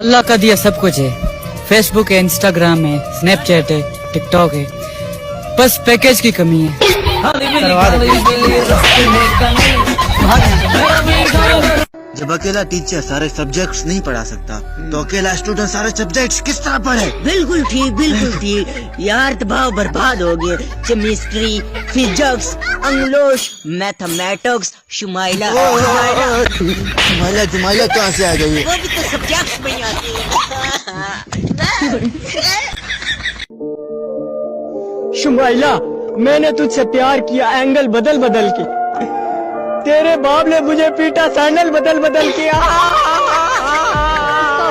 अल्लाह का दिया सब कुछ है। फेसबुक है, इंस्टाग्राम है, स्नैपचैट है, टिकटॉक है, बस पैकेज की कमी है। जब अकेला टीचर सारे सब्जेक्ट्स नहीं पढ़ा सकता तो अकेला स्टूडेंट सारे सब्जेक्ट्स किस तरह पढ़े? बिल्कुल ठीक यार, तबाह बर्बाद हो गए। केमिस्ट्री, फिजिक्स, इंग्लिश, मैथमेटिक्स, शुमाइला जुमाइला कहाँ से आ गई? वो भी तो सब्जेक्ट्स में ही आती है। शुमाइला, मैंने तुझसे प्यार किया एंगल बदल बदल के, तेरे बाप ने मुझे पीटा सैंडल बदल बदल के।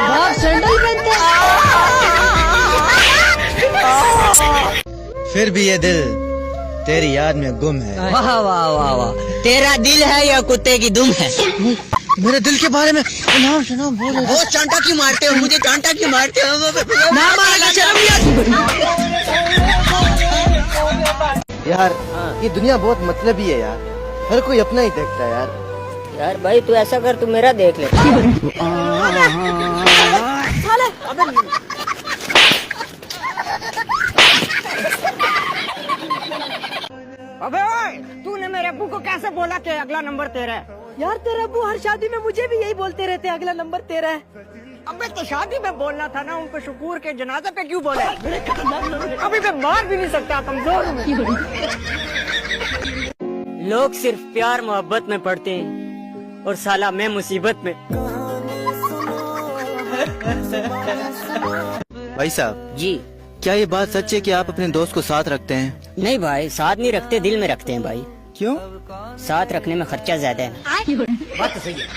बाप सैंडल पहनते फिर भी ये दिल तेरी याद में गुम है। वाह वाह वाह वाह, तेरा दिल है या कुत्ते की दुम है? मेरे दिल के बारे में नाम बोलो। वो चांटा क्यों मारते हो मुझे? चांटा क्यों मारते हो? ना मारेगा, शर्म यार ये दुनिया बहुत मतलबी है यार, हर कोई अपना ही देखता है यार। यार भाई तू ऐसा कर, तू मेरा देख ले। अबे ओए, तूने मेरे अब्बू को कैसे बोला कि अगला नंबर तेरा है? यार तेरे अब्बू हर शादी में मुझे भी यही बोलते रहते, अगला नंबर तेरा है। अबे तो शादी में बोलना था ना, उनको शुक्र के जनाजे पे क्यों बोले? अभी मैं मार भी नहीं सकता, कमजोर हूँ। लोग सिर्फ प्यार मोहब्बत में पड़ते हैं और साला मैं मुसीबत में। भाई साहब जी क्या ये बात सच है कि आप अपने दोस्त को साथ रखते हैं? नहीं भाई, साथ नहीं रखते, दिल में रखते हैं भाई। क्यों? साथ रखने में खर्चा ज्यादा है। बात तो सही है।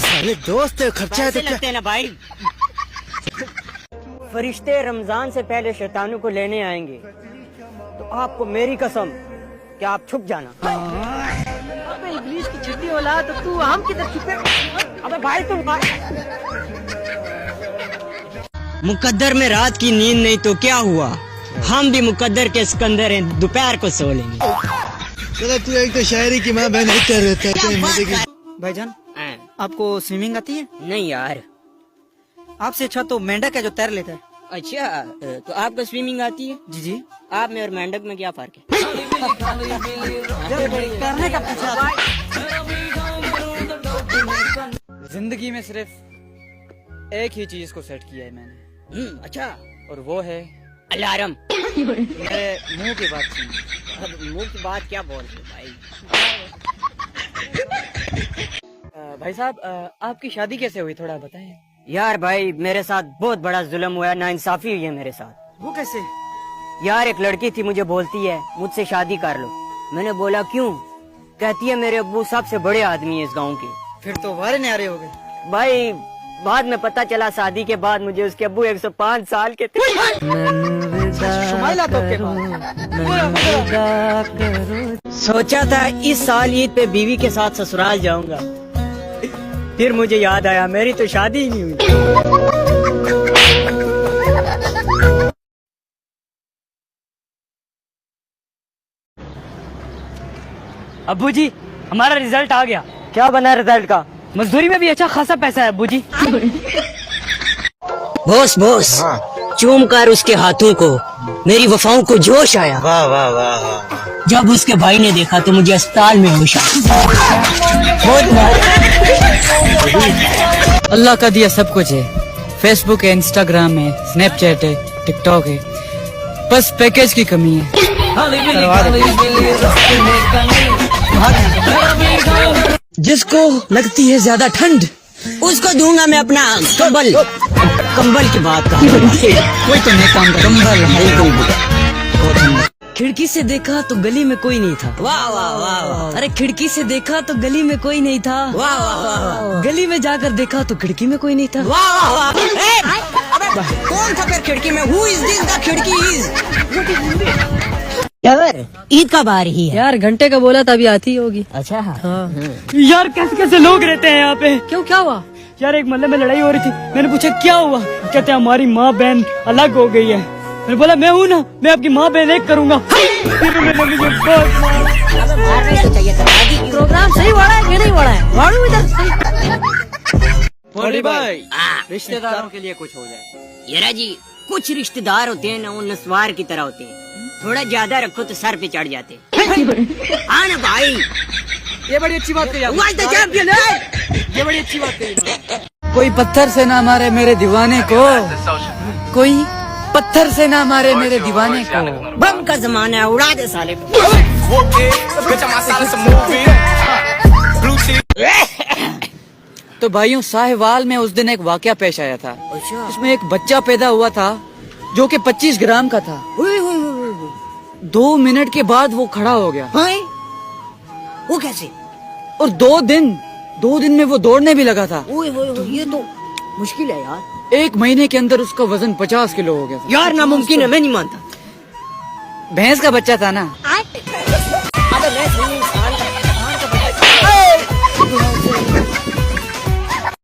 साले दोस्त है, खर्चा है तो लगते हैं ना भाई। फरिश्ते रमजान से पहले शैतानों को लेने आएंगे, तो आपको मेरी कसम कि आप छुप जाना। अबे इब्लीस की छुट्टी औलाद, तो तू हम किधर छुपे? अबे भाई तुम मुकद्दर में रात की नींद नहीं तो क्या हुआ, हम भी मुकद्दर के सिकंदर हैं, दोपहर को सो लेंगे। चलो तू एक तो शायरी की माँ बहन कर रहता है। भाईजान, आपको स्विमिंग आती है? नहीं यार। आपसे अच्छा तो मेंढक है जो तैर लेता है। अच्छा, तो आपको स्विमिंग आती है? जी जी। आप में और मेंढक में क्या फर्क है? तैरने का पूछा। जिंदगी में सिर्फ एक ही चीज को सेट किया है मैंने। अच्छा, और वो है अलार्म। मेरे मुंह की बात सुनिए। अब मुंह की बात क्या बोल रहे भाई? भाई साहब, आपकी शादी कैसे हुई, थोड़ा बताएं। यार भाई मेरे साथ बहुत बड़ा जुल्म हुआ है, नाइंसाफी हुई है मेरे साथ। वो कैसे? यार एक लड़की थी, मुझे बोलती है मुझसे शादी कर लो। मैंने बोला क्यों? कहती है मेरे अब्बू सबसे बड़े आदमी है इस गांव के। फिर तो वारे न्यारे हो गए। भाई बाद में पता चला शादी के बाद मुझे उसके अब्बू 105 साल के थे। शुमाइला तो के सोचा था इस साल ईद पे बीवी के साथ ससुराल जाऊंगा, फिर मुझे याद आया मेरी तो शादी ही नहीं हुई। अब्बू जी, हमारा रिजल्ट आ गया। क्या बना रिजल्ट का? मजदूरी में भी अच्छा खासा पैसा है अब्बू जी। बोस बोस, चूम कर उसके हाथों को मेरी वफाओं को जोश आया। वाह वाह वाह वाह। जब उसके भाई ने देखा तो मुझे अस्पताल में होश आया। अल्लाह का दिया सब कुछ है। फेसबुक है, इंस्टाग्राम है, स्नैपचैट है, टिकटॉक है, बस पैकेज की कमी है। जिसको लगती है ज्यादा ठंड, उसको दूंगा मैं अपना कंबल। कंबल की बात का कोई तो नहीं काम कर। कंबल है। खिड़की से देखा तो गली में कोई नहीं था। वाह वाह वाह वाह। अरे खिड़की से देखा तो गली में कोई नहीं था। वाह वाह वाह। गली में जाकर देखा तो खिड़की में कोई नहीं था। वाह वाह वाह। कौन था फिर खिड़की में? Who is this? The खिड़की is यार ईद कब आ रही है? यार घंटे का बोला था, अभी आती होगी। अच्छा हाँ। यार कैसे कैसे लोग रहते हैं यहाँ पे? क्यों, क्या हुआ? यार एक मोहल्ले में लड़ाई हो रही थी, मैंने पूछा क्या हुआ? कहते हैं हमारी माँ बहन अलग हो गई है। मैंने बोला मैं हूँ ना, मैं आपकी माँ बहन एक करूँगा। फिर मुझे प्रोग्राम सही हो रहा है कि नहीं हो रहा है? बड़ी भाई हाँ। रिश्तेदारों के लिए कुछ हो जाए। येरा जी, कुछ रिश्तेदार होते हैं ना, वो नस्वार की तरह होते हैं, थोड़ा ज्यादा रखो तो सर पे चढ़ जाते हैं। हाँ ना भाई, ये बड़ी अच्छी बात कही आपने। What's the champion, eh? ये बड़ी अच्छी बात कही। कोई पत्थर से ना मारे मेरे दीवाने को, कोई पत्थर से ना मारे मेरे दीवाने को। बम का जमाना है, उड़ा दे साले। तो भाइयों, साहिवाल में उस दिन एक वाकया पेश आया था। अच्छा। इसमें एक बच्चा पैदा हुआ था जो कि 25 ग्राम का था। 2 मिनट के बाद वो खड़ा हो गया। हाँ? वो कैसे? और 2 दिन में वो दौड़ने भी लगा था। ओए होए होए, ये तो मुश्किल है यार। 1 महीने के अंदर उसका वजन 50 किलो हो गया था। यार नामुमकिन है, मैं नहीं मानता। भैंस का बच्चा था ना।